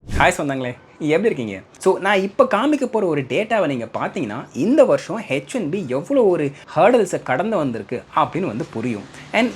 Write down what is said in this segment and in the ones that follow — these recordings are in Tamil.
ஹாய் சொந்தங்களே, எப்படி இருக்கீங்க? ஸோ நான் இப்போ காமிக்க போகிற ஒரு டேட்டாவை நீங்கள் பார்த்தீங்கன்னா இந்த வருஷம் H1B எவ்வளோ ஒரு ஹர்டல்ஸை கடந்து வந்திருக்கு அப்படின்னு வந்து புரியும். அண்ட்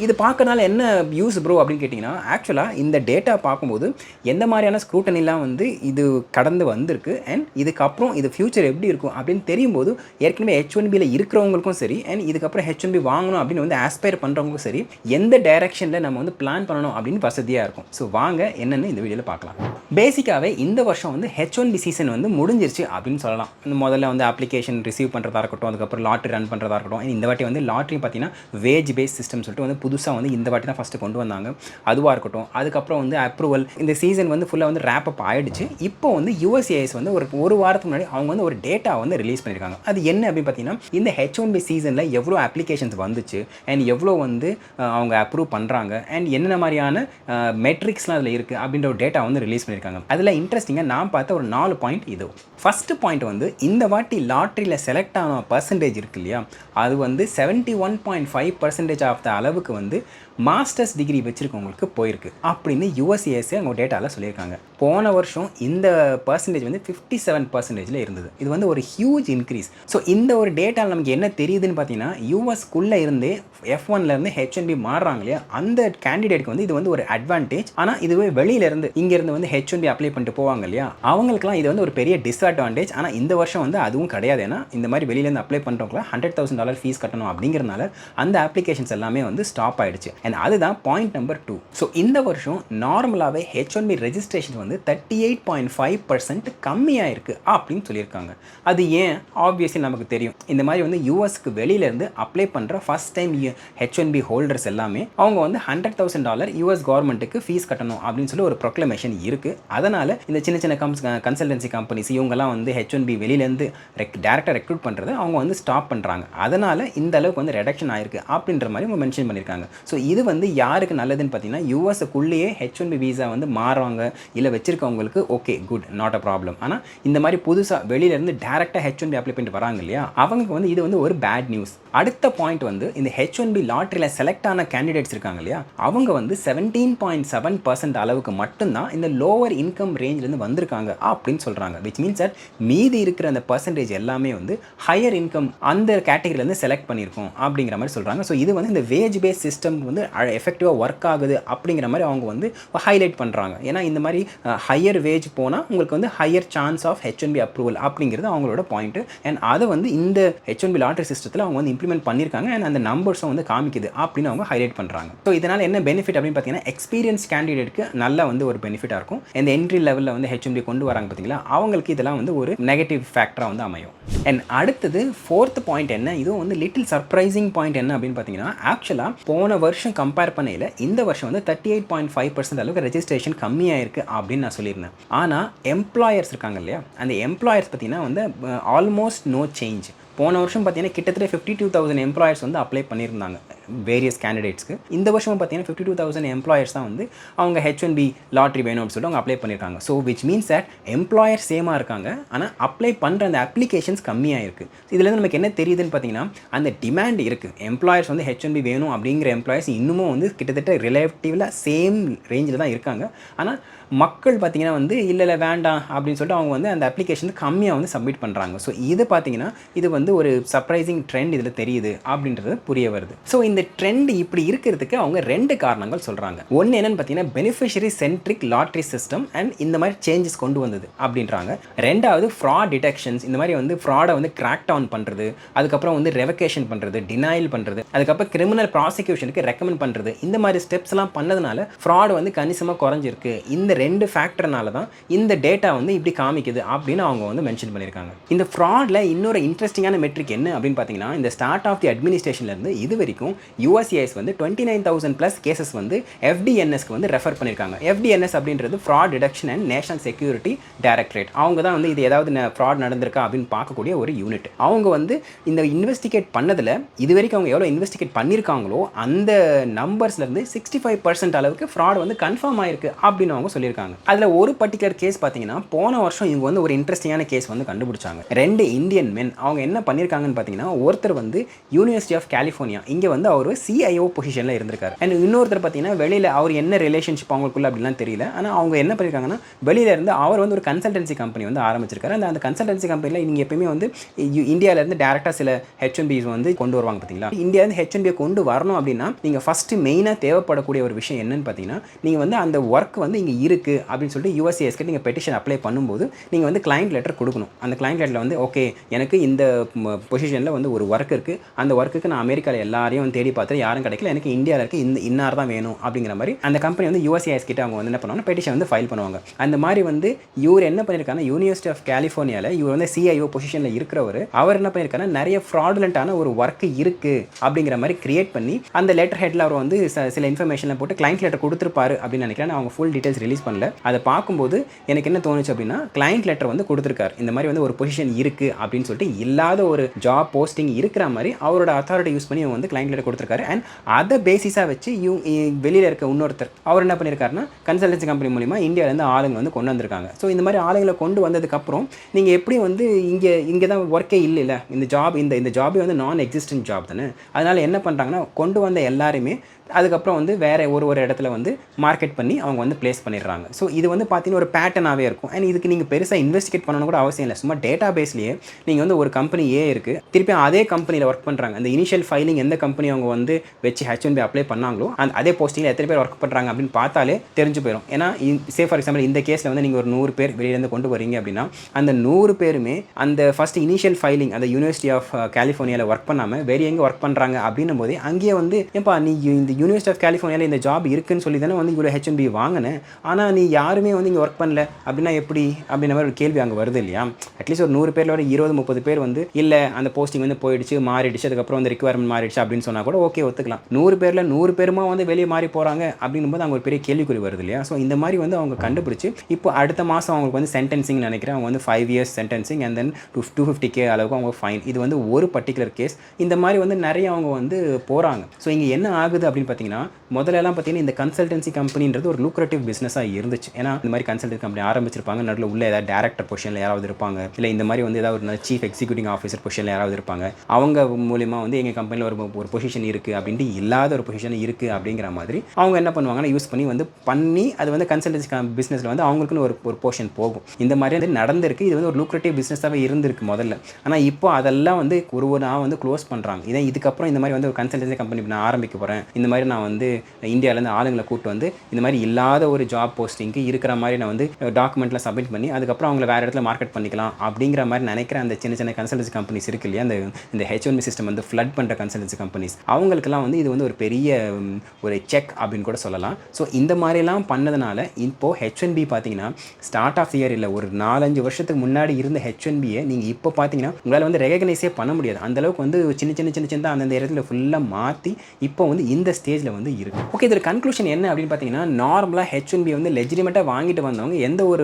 இது பார்க்கறனால என்ன யூஸ் ப்ரோ அப்படின்னு கேட்டிங்கன்னா, ஆக்சுவலாக இந்த டேட்டா பார்க்கும்போது எந்த மாதிரியான ஸ்க்ரூட்டனிலாம் வந்து இது கடந்து வந்திருக்கு அண்ட் இதுக்கப்புறம் இது ஃப்யூச்சர் எப்படி இருக்கும் அப்படின்னு தெரியும்போது ஏற்கனவே H1Bயில் இருக்கிறவங்களுக்கும் சரி அண்ட் இதுக்கப்புறம் H1B வாங்கணும் அப்படின்னு வந்து ஆஸ்பயர் பண்ணுறவங்களுக்கும் சரி எந்த டைரெக்ஷனில் நம்ம வந்து பிளான் பண்ணணும் அப்படின்னு வசதியாக இருக்கும். ஸோ வாங்க என்னென்னு இந்த வீடியோவில் பார்க்கலாம். பேசிக்காகவே இந்த வருஷம் வந்து H1B சீசன் வந்து முடிஞ்சிருச்சு அப்படின்னு சொல்லலாம். இந்த முதல்ல வந்து அப்ளிகேஷன் ரிசீவ் பண்ணுறதா இருக்கட்டும், அதுக்கப்புறம் லாட்ரி ரன் பண்ணுறதா இருக்கட்டும். இந்த வாட்டி வந்து லாட்ரி பார்த்தீங்கன்னா வேஜ் பேஸ் சிஸ்டம் சொல்லிட்டு வந்து புதுசாக வந்து இந்த வாட்டி தான் ஃபஸ்ட்டு கொண்டு வந்தாங்க. அதுவாக இருக்கட்டும், அதுக்கப்புறம் வந்து அப்ரூவல் இந்த சீசன் வந்து ஃபுல்லாக வந்து ரேப் அப் ஆகிடுச்சு. இப்போ வந்து USAIS வந்து ஒரு வாரத்துக்கு முன்னாடி அவங்க வந்து ஒரு டேட்டா வந்து ரிலீஸ் பண்ணியிருக்காங்க. அது என்ன அப்படின்னு பார்த்தீங்கன்னா, இந்த H1B சீசனில் எவ்வளோ அப்ளிகேஷன்ஸ் வந்துச்சு அண்ட் எவ்வளோ வந்து அவங்க அப்ரூவ் பண்ணுறாங்க அண்ட் என்னென்ன மாதிரியான மெட்ரிக்ஸ்லாம் அதில் இருக்குது அப்படின்ற ஒரு டேட்டா வந்து ரிலீஸ் பண்ணியிருக்காங்க. அதில் இன்ட்ரெஸ்டிங்காக நான் பார்த்த ஒரு 4 பாயிண்ட் இது. ஃபஸ்ட்டு பாயிண்ட் வந்து இந்த வாட்டி லாட்ரியில் செலக்ட் ஆன பர்சன்டேஜ் இருக்கு இல்லையா, அது வந்து 71.5% ஆஃப் த அளவுக்கு வந்து மாஸ்டர்ஸ் டிகிரி வச்சுருக்கவங்களுக்கு போயிருக்கு அப்படின்னு USAIS அவங்க டேட்டாவில் சொல்லியிருக்காங்க. போன வருஷம் இந்த பர்சன்டேஜ் வந்து 57% இருந்தது. இது வந்து ஒரு ஹியூஜ் இன்க்ரீஸ். ஸோ இந்த ஒரு டேட்டாவில் நமக்கு என்ன தெரியுதுன்னு பார்த்தீங்கன்னா, யூஎஸ்குள்ளே இருந்தே F1லேருந்து H1B மாறுறாங்க இல்லையா, அந்த கேண்டிடேட்க்கு வந்து இது வந்து ஒரு அட்வான்டேஜ். ஆனால் இதுவே வெளியிலேருந்து இங்கேருந்து வந்து H1B அப்ளை பண்ணிட்டு போவாங்க இல்லையா, அவங்களுக்குலாம் இது வந்து ஒரு பெரிய டிஸ்அட்வான்டேஜ். ஆனால் இந்த வருஷம் வந்து அதுவும் கிடையாது. ஏன்னா இந்த மாதிரி வெளியிலேருந்து அப்ளை பண்ணுறவங்களாம் $100,000 ஃபீஸ் கட்டணும் அப்படிங்கிறனால அந்த அப்ளிகேஷன்ஸ் எல்லாமே வந்து ஸ்டாப் ஆகிடுச்சு. அண்ட் அதுதான் பாயிண்ட் நம்பர் 2. ஸோ இந்த வருஷம் நார்மலாகவே H1B ரெஜிஸ்ட்ரேஷன் வந்து 38.5% கம்மியாக இருக்குது அப்படின்னு சொல்லியிருக்காங்க. அது ஏன் ஆப்வியஸ்லி நமக்கு தெரியும். இந்த மாதிரி வந்து யூஎஸ்க்கு வெளியிலேருந்து அப்ளை பண்ணுற ஃபஸ்ட் டைம் H1B ஹோல்டர்ஸ் எல்லாமே அவங்க வந்து $100,000 US கவர்மெண்ட்டுக்கு ஃபீஸ் கட்டணும் அப்படின்னு சொல்லி ஒரு ப்ரொக்ளமேஷன் இருக்குது. அதனால் இந்த சின்ன சின்ன கன்சல்டன்சி கம்பெனிஸ் இவங்கெல்லாம் வந்து H1B வெளியிலேருந்து டேரெக்டாக ரெக்ரூட் பண்ணுறது அவங்க வந்து ஸ்டாப் பண்ணுறாங்க. அதனால் இந்த அளவுக்கு வந்து ரெடக்ஷன் ஆயிருக்கு அப்படின்ற மாதிரி அவங்க மென்ஷன் பண்ணியிருக்காங்க. ஸோ இது வந்து யாருக்கு நல்லதுன்னு பார்த்தீங்கன்னா, யூஎஸ்க்குள்ளேயே H1B வீசா வந்து மாறுவாங்க இல்லை வச்சிருக்கவங்களுக்கு okay good, not a problem. ஆனால் இந்த மாதிரி புதுசாக வெளியிலேருந்து டேரெக்டாக H1B அப்ளை பண்ணிட்டு வராங்க இல்லையா, அவங்களுக்கு வந்து இது வந்து ஒரு பேட் நியூஸ். அடுத்த பாயிண்ட் வந்து இந்த H1B லாட்ரியில் செலக்ட் ஆன கேண்டிடேட்ஸ் இருக்காங்க இல்லையா, அவங்க வந்து 17.7% அளவுக்கு மட்டும்தான் இந்த லோவர் இன்கம் ரேஞ்சிலேருந்து வந்திருக்காங்க அப்படின்னு சொல்கிறாங்க. விச் மீன்ஸ் தட் மீதி இருக்கிற அந்த பர்சன்டேஜ் எல்லாமே வந்து ஹையர் இன்கம் அந்த கேட்டகரியிலேருந்து செலக்ட் பண்ணியிருக்கோம் அப்படிங்கிற மாதிரி சொல்கிறாங்க. ஸோ இது வந்து இந்த வேஜ் பேஸ் சிஸ்டம் வந்து எஃபெக்டிவாக ஒர்க் ஆகுது அப்படிங்கிற மாதிரி அவங்க வந்து ஹைலைட் பண்ணுறாங்க. ஏன்னா இந்த மாதிரி ஹையர் வேஜ் போனால் உங்களுக்கு வந்து higher chance of H1B approval அப்படிங்கிறது அவங்களோட பாயிண்ட். அண்ட் அதை வந்து இந்த H1B லாட்ரி சிஸ்டத்தில் அவங்க வந்து இம்ப்ளிமெண்ட் பண்ணியிருக்காங்க அண்ட் அந்த நம்பர்ஸும் வந்து காமிக்குது அப்படின்னு அவங்க ஹைலைட் பண்ணுறாங்க. ஸோ இதனால் என்ன பெனிஃபிட் அப்படின்னு பார்த்தீங்கன்னா, எக்ஸ்பீரியன்ஸ் கேண்டிடேட்க்கு நல்லா வந்து ஒரு பெனிஃபிட்டாக இருக்கும். இந்த என்ட்ரி லெவலில் வந்து H1B கொண்டு வராங்க பார்த்தீங்களா, அவங்களுக்கு இதெல்லாம் வந்து ஒரு நெகட்டிவ் ஃபேக்டராக வந்து அமையும். அண்ட் அடுத்தது 4th பாயிண்ட் என்ன, இதுவும் வந்து லிட்டில் சர்ப்ரைசிங் பாயிண்ட் என்ன அப்படின்னு பார்த்தீங்கன்னா, ஆக்சுவலாக போன வருஷம் கம்பேர் பண்ணையில் இந்த வருஷம் வந்து 38.5% அளவுக்கு ரெஜிஸ்ட்ரேஷன் கம்மியாக இருக்குது அப்படின்னு நான் சொல்லியிருந்தேன். ஆனால் எம்ப்ளாயர்ஸ் இருக்காங்க இல்லையா, அந்த எம்ப்ளாயர்ஸ் பார்த்தீங்கன்னா வந்து ஆல்மோஸ்ட் நோ சேஞ்ச். போன வருஷம் பார்த்தீங்கன்னா கிட்டத்தட்ட 52,000 எம்ப்ளாயர்ஸ் வந்து அப்ளை பண்ணியிருந்தாங்க வேரியஸ் கேண்டிடேட்ஸ்க்கு. இந்த வருஷம் பார்த்தீங்கன்னா 52,000 எம்ப்ளாயர்ஸ் தான் வந்து அவங்க H1B லாட்ரி வேணும் அப்படின்னு சொல்லிட்டு அவங்க அப்ளை பண்ணியிருக்காங்க. So which means that employer சேமாக இருக்காங்க, ஆனால் அப்ளை பண்ணுற அந்த அப்ளிகேஷன்ஸ் கம்மியாக இருக்குது. இதுலேருந்து நமக்கு என்ன தெரியுதுன்னு பார்த்தீங்கன்னா, அந்த டிமாண்ட் இருக்குது. எம்ப்ளாயர்ஸ் வந்து H1B வேணும் அப்படிங்கிற எம்ப்ளாயர்ஸ் இன்னமும் வந்து கிட்டத்தட்ட ரிலேட்டிவ்ல சேம் ரேஞ்சில் தான் இருக்காங்க. ஆனால் மக்கள் பார்த்தீங்கன்னா வந்து இல்லை வேண்டாம் அப்படின்னு சொல்லிட்டு அவங்க வந்து அந்த அப்ளிகேஷன் கம்மியாக வந்து சப்மிட் பண்ணுறாங்க. ஸோ இது பார்த்தீங்கன்னா இது வந்து ஒரு சர்ப்ரைசிங் ட்ரெண்ட் இதில் தெரியுது அப்படின்றது புரிய வருது. ஸோ இந்த ட்ரெண்ட் இப்படி இருக்கிறதுக்கு அவங்க 2 காரணங்கள் சொல்கிறாங்க. ஒன்று என்னென்னு பார்த்தீங்கன்னா, beneficiary centric lottery system and இந்த மாதிரி சேஞ்சஸ் கொண்டு வந்தது அப்படின்றாங்க. ரெண்டாவது ஃப்ராட் டிடெக்ஷன்ஸ், இந்த மாதிரி வந்து ஃப்ராடை வந்து கிராக் டவுன் பண்ணுறது, அதுக்கப்புறம் வந்து ரெவகேஷன் பண்ணுறது, டினைல் பண்ணுறது, அதுக்கப்புறம் கிரிமினல் ப்ராசிக்யூஷனுக்கு ரெக்கமெண்ட் பண்ணுறது, இந்த மாதிரி ஸ்டெப்ஸ்லாம் பண்ணதுனால ஃப்ராட் வந்து கணிசமாக குறைஞ்சிருக்கு. இந்த 2 ஃபேக்டர்னால தான் இந்த டேட்டா வந்து இப்படி காமிக்குது அப்படின்னு அவங்க வந்து மென்ஷன் பண்ணியிருக்காங்க. இந்த ஃப்ராடில் இன்னொரு இன்ட்ரெஸ்டிங்கான மெட்ரிக் என்ன அப்படின்னு பார்த்தீங்கன்னா, இந்த ஸ்டார்ட் ஆஃப் தி அட்மினிஸ்ட்ரேஷன்லேருந்து இது வரைக்கும் USAIS வந்து 29,000+ கேசஸ் வந்து FDNSக்கு வந்து ரெஃபர் பண்ணியிருக்காங்க. FDNS அப்படின்றது fraud detection and national security directorate. அவங்க தான் வந்து இது ஏதாவது ஃப்ராட் நடந்திருக்கா அப்படின்னு பார்க்கக்கூடிய ஒரு யூனிட். அவங்க வந்து இந்த இன்வெஸ்டிகேட் பண்ணதில் இது வரைக்கும் அவங்க எவ்வளோ இன்வெஸ்டிகேட் பண்ணியிருக்காங்களோ அந்த நம்பர்ஸ்லேருந்து 65% அளவுக்கு ஃப்ராட் வந்து கன்ஃபார்ம் ஆயிருக்கு அப்படின்னு அவங்க சொல்லியிருக்காங்க. அதில் ஒரு பர்டிகுலர் கேஸ் பார்த்தீங்கன்னா, போன வருஷம் இவங்க வந்து ஒரு இன்ட்ரெஸ்டிங்கான கேஸ் வந்து கண்டுபிடிச்சாங்க. 2 இந்தியன் மென் அவங்க என்ன பண்ணியிருக்காங்கன்னு பார்த்தீங்கன்னா, ஒருத்தர் வந்து யூனிவர்சிட்டி ஆஃப் கலிஃபோர்னியா இங்கே வந்து அவர் சிஐஓ பொசிஷனில் இருந்திருக்காரு. அண்ட் இன்னொருத்தர் பார்த்தீங்கன்னா வெளியில் அவர் என்ன ரிலேஷன்ஷிப் அவங்களுக்குள்ள அப்படிலாம் தெரியல. ஆனால் அவங்க என்ன பண்ணியிருக்காங்கன்னா வெளியில இருந்து அவர் வந்து ஒரு கன்சல்டன்சி கம்பெனி வந்து ஆரம்பிச்சிருக்காரு. அந்த கன்சல்டன்சி கம்பெனியில் நீங்கள் எப்பயுமே வந்து இந்தியாவிலேருந்து டேரெக்டாக சில ஹெச்என்பிஸ் வந்து கொண்டு வருவாங்க பார்த்தீங்களா. இந்தியாவிலேருந்து ஹெச்என்பியை கொண்டு வரணும் அப்படின்னா நீங்கள் ஃபஸ்ட்டு மெயினாக தேவைப்படக்கூடிய ஒரு விஷயம் என்னன்னு பார்த்தீங்கன்னா, நீங்கள் வந்து அந்த ஒர்க் வந்து இங்கே இருக்குது அப்படின்னு சொல்லிட்டு யுஎஸ்சிஎஸ்க்கு நீங்கள் பெட்டிஷன் அப்ளை பண்ணும்போது நீங்கள் வந்து கிளைண்ட் லெட்டர் கொடுக்கணும். அந்த கிளைண்ட் லெட்டரில் வந்து ஓகே எனக்கு இந்த பொசிஷனில் வந்து ஒரு ஒர்க் இருக்குது, அந்த ஒர்க்குக்கு நான் அமெரிக்காவில் எல்லாரையும் வந்து தேடி பார்த்து யாரும் கிடைக்கல, எனக்கு இந்தியாவில் இருக்க இன்னார் தான் வேணும் அப்படிங்கிற மாதிரி அந்த கம்பெனி வந்து யுஎஸ்சிஎஸ் கிட்ட அவங்க வந்து என்ன பண்ணுவாங்க, பெட்டிஷன் வந்து ஃபைல் பண்ணுவாங்க. அந்த மாதிரி வந்து இவர் என்ன பண்ணியிருக்காங்கன்னா யூனிவர்சிட்டி ஆஃப் கலிஃபோர்னியாவில் இவர் வந்து சிஐஓ பொசிஷனில் இருக்கிறவர் அவர் என்ன பண்ணியிருக்காங்கன்னா நிறைய ஃப்ராடுலண்டான ஒரு ஒர்க் இருக்குது அப்படிங்கிற மாதிரி கிரியேட் பண்ணி அந்த லெட்டர் ஹெட்டில் அவர் வந்து சில இன்ஃபர்மேஷனில் போட்டு கிளைண்ட் லெட்டர் கொடுத்துருப்பாரு அப்படின்னு நினைக்கிறேன். அவங்க ஃபுல் டீட்டெயில்ஸ் ரிலீஸ் பண்ணல. அதை பார்க்கும்போது எனக்கு என்ன தோணுச்சு அப்படின்னா, கிளைண்ட் லெட்டர் வந்து கொடுத்துருக்காரு, இந்த மாதிரி வந்து ஒரு பொசிஷன் இருக்குது அப்படின்னு சொல்லிட்டு இல்லாத ஒரு ஜாப் போஸ்டிங் இருக்கிற மாதிரி அவரோட அத்தாரிட்டி யூஸ் பண்ணி அவங்க வந்து கிளைண்ட் லெட்டர் கொடுத்துருக்காரு. அண்ட் அதை பேசிஸாக வச்சு வெளியில் இருக்க இன்னொருத்தர் அவர் என்ன பண்ணியிருக்காருன்னா கன்சல்டன்சி கம்பெனி மூலிமா இந்தியாவிலேருந்து ஆளுங்க வந்து கொண்டு வந்திருக்காங்க. ஸோ இந்த மாதிரி ஆளுங்களை கொண்டு வந்ததுக்கப்புறம் நீங்கள் எப்படி வந்து இங்கே தான் ஒர்க்கே இல்லை, இந்த ஜாப் இந்த ஜாபே வந்து நான் எக்ஸிஸ்டன்ட் ஜாப் தானே. அதனால் என்ன பண்ணுறாங்கன்னா கொண்டு வந்த எல்லாருமே அதுக்கப்புறம் வந்து வேறு ஒரு இடத்துல வந்து மார்க்கெட் பண்ணி அவங்க வந்து ப்ளேஸ் பண்ணிடுறாங்க. ஸோ இது வந்து பார்த்தீங்கன்னா ஒரு பேட்டர்னாகவே இருக்கும். அண்ட் இதுக்கு நீங்கள் பெருசாக இன்வெஸ்டிகேட் பண்ணணும் கூட அவசியம் இல்லை. சும்மா டேட்டா பேஸ்லேயே நீங்கள் வந்து ஒரு கம்பெனி இருக்குது, திருப்பி அதே கம்பெனியில் ஒர்க் பண்ணுறாங்க, அந்த இனிஷியல் ஃபைலிங் எந்த கம்பெனி அவங்க வந்து வச்சு ஹெச்என்பி அப்ளை பண்ணாங்களோ அதே போஸ்டிங்கில் எத்தனை பேர் ஒர்க் பண்ணுறாங்க அப்படின்னு பார்த்தாலே தெரிஞ்சு போயிடும். ஏன்னா ஃபார் எக்ஸாம்பிள் இந்த கேஸில் வந்து நீங்கள் ஒரு 100 பேர் வெளியிலேருந்து கொண்டு வரீங்க அப்படின்னா அந்த 100 பேருமே அந்த ஃபஸ்ட் இனிஷியல் ஃபைலிங் அந்த யூனிவர்சிட்டி ஆஃப் கலிஃபோர்னியாவில் ஒர்க் பண்ணாமல் வேறு எங்கே ஒர்க் பண்ணுறாங்க அப்படின்னும் போதே அங்கேயே வந்து ஏப்பா நீ இந்த யூனிவர்சிட்டி ஆஃப் கலிஃபோர்னியாவில் இந்த ஜாப் இருக்குன்னு சொல்லி தானே வந்து இவ்வளோ ஹெச்என்பி வாங்கினேன், ஆனால் நீ யாருமே வந்து இங்கே ஒர்க் பண்ணல அப்படின்னா எப்படி அப்படின்ற மாதிரி ஒரு கேள்வி அங்கே வருது இல்லையா. அட்லீஸ்ட் ஒரு 100 பேரில் ஒரு 20-30 பேர் வந்து இல்லை அந்த போஸ்டிங் வந்து போயிடுச்சு மாறிடுச்சு அதுக்கப்புறம் வந்து ரிக்வயர்மெண்ட் மாறிடுச்சு அப்படின்னு சொன்னால் கூட ஓகே ஒத்துக்கலாம். 100 பேரில் 100 பேருமா வந்து வெளியே மாறி போகிறாங்க அப்படின்னும் போது அங்கே ஒரு பெரிய கேள்விக்குறி வருது இல்லையா. ஸோ இந்த மாதிரி வந்து அவங்க கண்டுபிடிச்சி இப்போ அடுத்த மாதம் அவங்களுக்கு வந்து சென்டென்சிங் நினைக்கிறேன், அவங்க வந்து 5 years sentencing and then 250K அளவுக்கு அவங்க ஃபைன். இது வந்து ஒரு பர்டிகுலர் கேஸ். இந்த மாதிரி வந்து நிறைய அவங்க வந்து போகிறாங்க. ஸோ இங்கே என்ன ஆகுது அப்படின்னு பார்த்தீங்கன்னா, முதல்லலாம் பார்த்தீங்கன்னா இந்த கன்சல்டன்சி கம்பெனின்றது ஒரு லூக்ரேட்டிவ் பிஸ்னஸாக இருந்துச்சு. ஏன்னா இந்த மாதிரி கன்சல்டன்சி கம்பெனி ஆரம்பிச்சிருப்பாங்க, நடுவில் உள்ள ஏதாவது டேரக்டர் பொசிஷனில் யாராவது இருப்பாங்க, இல்லை இந்த மாதிரி வந்து ஏதாவது ஒரு சீஃப் எக்ஸிக்யூட்டிவ் ஆஃபீஸர் பொசிஷனில் யாராவது இருப்பாங்க, அவங்க மூலிமா வந்து எங்கள் கம்பெனியில் ஒரு பொசிஷன் இருக்குது அப்படின்ட்டு இல்லாத ஒரு பொசிஷன் இருக்குது அப்படிங்கிற மாதிரி அவங்க என்ன பண்ணுவாங்கன்னா யூஸ் பண்ணி அது வந்து கன்சல்டன்சி பிஸ்னஸில் வந்து அவங்களுக்குன்னு ஒரு போர்ஷன் போகும். இந்த மாதிரி வந்து நடந்திருக்கு. இது வந்து ஒரு லூக்ரேட்டிவ் பிஸ்னஸாகவே இருந்திருக்கு முதல்ல. ஆனால் இப்போ அதெல்லாம் வந்து ஒருவராக வந்து க்ளோஸ் பண்ணுறாங்க. இதுக்கப்புறம் இந்த மாதிரி வந்து ஒரு கன்சல்டன்சி கம்பெனி நான் ஆரம்பிக்க போகிறேன், இந்த மாதிரி நான் வந்து இந்தியாவிலேருந்து ஆளுங்களை கூப்பிட்டு வந்து இந்த மாதிரி இல்லாத ஒரு ஜாப் போஸ்டிங்க்கு இருக்கிற மாதிரி நான் வந்து டாக்குமெண்ட்டில் சப்மிட் பண்ணி அதுக்கப்புறம் அவங்களை வேறு இடத்துல மார்க்கெட் பண்ணிக்கலாம் அப்படிங்கிற மாதிரி நினைக்கிற அந்த சின்ன கன்சல்டன்சி கம்பெனிஸ் இருக்கு இல்லையா, இந்த ஹெச்ஒன்பி சிஸ்டம் வந்து ஃப்ளட் பண்ணுற கன்சல்டன்சி கம்பெனிஸ், அவங்களுக்கெல்லாம் வந்து இது வந்து ஒரு பெரிய ஒரு செக் அப்படின்னு கூட சொல்லலாம். ஸோ இந்த மாதிரிலாம் பண்ணதுனால இப்போது ஹெச்ஒன்பி பார்த்தீங்கன்னா ஸ்டார்ட் ஆஃப் இயர் இல்லை ஒரு 4-5 வருஷத்துக்கு முன்னாடி இருந்த ஹெச்ஒன்பியை நீங்கள் இப்போ பார்த்தீங்கன்னா உங்களால் வந்து ரெகக்னைஸே பண்ண முடியாது. அந்தளவுக்கு வந்து சின்ன அந்தந்த இடத்துல ஃபுல்லாக மாற்றி இப்போ வந்து இந்த ஸ்டேஜில் வந்து இருக்குது. ஓகே, இதில் கன்க்ளூஷன் என்ன அப்படின்னு பார்த்தீங்கன்னா, நார்மலாக ஹெச்ஒன்பி வந்து லெஜிட்டிமேட்டாக வாங்கிட்டு வந்தவங்க எந்த ஒரு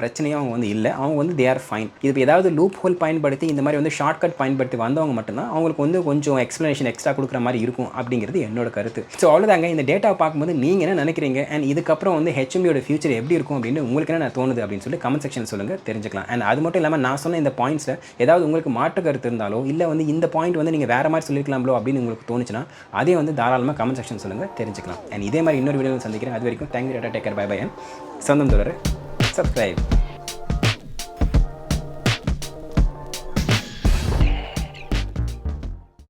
பிரச்சனையும் அவங்க வந்து இல்லை, அவங்க வந்து தே ஆர் ஃபைன். இது ஏதாவது லூப் ஹோல் பயன்படுத்தி இந்த மாதிரி வந்து ஷார்ட்கட் பயன்படுத்தி வந்தவங்க மட்டும்தான் அவங்களுக்கு வந்து கொஞ்சம் எக்ஸ்ப்ளனேஷன் எக்ஸ்ட்ரா கொடுக்குற மாதிரி இருக்கும் அப்படிங்கிறது என்னோட கருத்து. ஸோ அவ்வளோதாங்க. இந்த டேட்டாவை பார்க்கும்போது நீங்கள் என்ன நினைக்கிறீங்க அண்ட் இதுக்கப்புறம் வந்து ஹெச்ஒன்பியோட ஃபியூச்சர் எப்படி இருக்கும் அப்படின்னு உங்களுக்கு என்ன தோணுது அப்படின்னு சொல்லி கமெண்ட் செக்ஷன் சொல்லுங்கள், தெரிஞ்சுக்கலாம். அண்ட் அது மட்டும் இல்லாமல் நான் சொன்ன இந்த பாயிண்ட்ஸில் ஏதாவது உங்களுக்கு மாற்று கருத்து இருந்தாலோ இல்லை வந்து இந்த பாயிண்ட் வந்து நீங்கள் வேறு மாதிரி சொல்லியிருக்கலாம்லோ அப்படின்னு உங்களுக்கு தோணுச்சுன்னா அதே வந்து தாராளமாக கமெண்ட் செக்ஷன் சொல்லுங்கள், தெரிஞ்சுக்கலாம். அண்ட் இதே மாதிரி இன்னொரு வீடியோ சந்திக்கிறேன். அது வரைக்கும் thank you, take care, bye bye. சொந்தம் தொடர சப்ஸ்கிரைப்.